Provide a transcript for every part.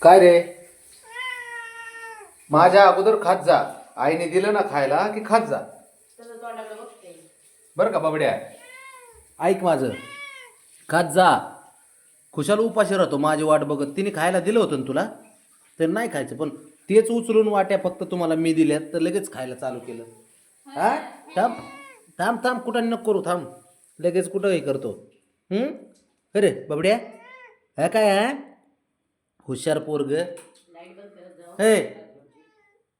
काय रे? माझ्या अगोदर खात जा. आईने दिलं ना खायला की खात जा. बरं का बाबड्या? ऐक माझं, खात जा. खुशाल उपाशी राहतो माझी वाट बघत. तिने खायला दिलं होतं ना तुला, तर नाही खायचं. पण तेच उचलून वाट्या फक्त तुम्हाला मी दिल्यात तर लगेच खायला चालू केलं. हा, थांब थांब थांब, कुठं नको करू, थांब. लगेच कुठं हे करतो. अरे बाबड्या, हा काय हा हुशार पोरग. हे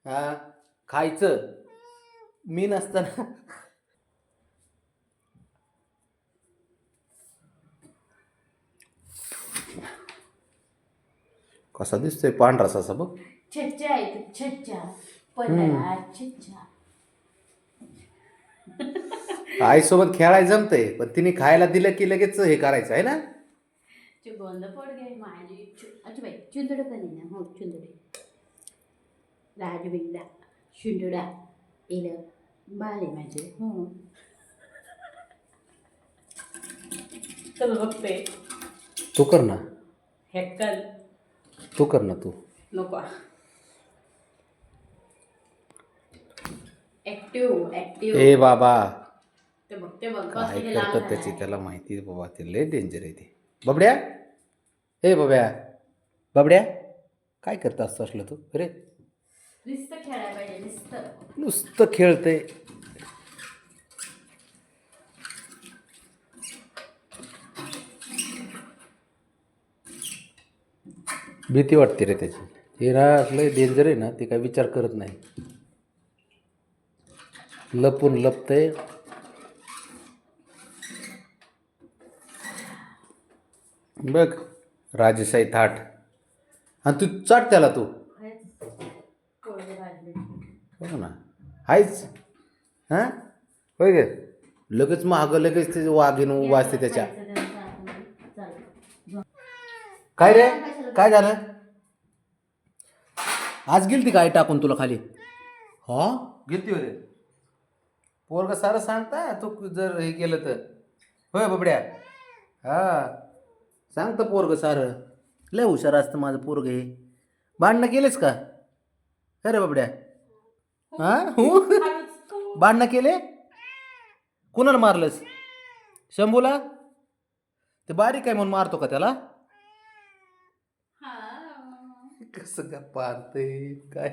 हा, खायचं मी नसताना. कसा दिसतोय पांढरा ससा बघ. छच्चा आहे तो, छच्चा पडला छच्चा. आईसोबत खेळायला जमतंय, पण तिने खायला दिलं की लगेच हे करायचं आहे ना. गोंद पड गे माझी अच्छा बाई चुंदड पण आहे ना. हो चुंदडे राजबिंडा शुंडडा इल बाळे माझे. हो तर बघते तू कर ना, हेक्कल तू कर ना तू. नको. ऍक्टिव्ह ऍक्टिव्ह ए बाबा, ते बघ ते बघ काय कसं करतात लाल त्याची झालाय. त्याला माहिती आहे बाबा. ते लय डेंजर आहे ते. बाबड्या, ए बाब्या, बाबड्या, काय करत असतो असलं तू? अरे नुसतं खेळायला पाहिजे नुसतं. नुसतं खेळतंय. भीती वाटते रे त्याची. हे ना लय डेंजर आहे ना, ते काय विचार करत नाही. लपून लपतंय. बघ राजेशाही थाट. आणि तू चाट त्याला तू. बघ ना, आहेच. हां होय गे, लगेच महाग लगेच ते वाघीन वाजते त्याच्या. काय रे, काय झालं? आज गेलती काय टाकून तुला खाली? हा गेलती रे. पोरग सारं सांगता तू जर हे केलं तर. होय बाबड्या? हा, सांगतं पोरग सारं. लय हुशार असतं माझं पोरग हे. भांडणं केलेच का? अरे बाबड्या, हा हो, भांडणं केले? कुणाला मारलंस? शंभूला? ते बारीक आहे म्हणून मारतो का त्याला? कसं का पाहते काय?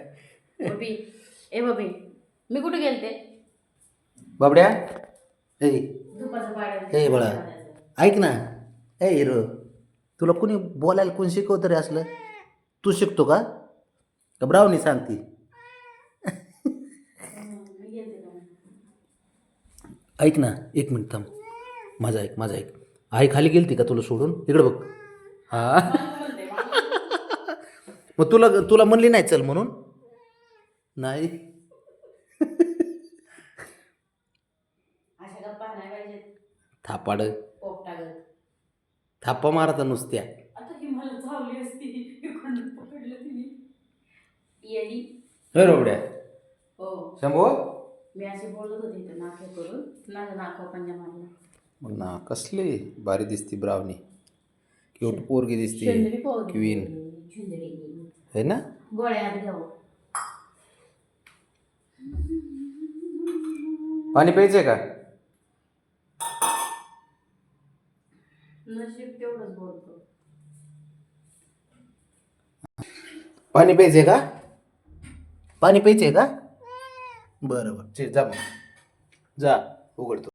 बबी ए बबी, मी कुठे गेलते? बाबड्या, ए धुपाचं पाणी ए बाळा, ऐक ना. ए हिरो, तुला कुणी बोलायला कोण शिकवतं रे असलं? तू शिकतो का? का ब्रावनी सांगती? ऐक ना, एक मिनिट थांब. माझा ऐक, माझा ऐक. आई खाली गेलती का तुला सोडून? इकडे बघ. हा, मग तुला तुला म्हणली नाही चल म्हणून? नाही. अशा गप्पा नाही पाहिजे. थापाड पोपटागत थापा मारता नुसत्या. आता ही मला चावली असती, इकडून पकडलं तिने. येडी. होय रोबड्या. हो, शंभू, मी असे बोलत होते इथं नाके करून, माझं नाकावर पंजा मारला. मग ना कसली भारी दिसती ब्रावनी. क्यूट पोरगी दिसती. चुंदडी पोरगी. क्वीन चुंदडी है ना. गोळ्यात घेऊ. पाणी प्यायचंय का? नशीब तेवढंच बोलतो. पाणी प्यायचंय का? पाणी प्यायचंय का? बरं बरं, जा मग, जा उघडतो.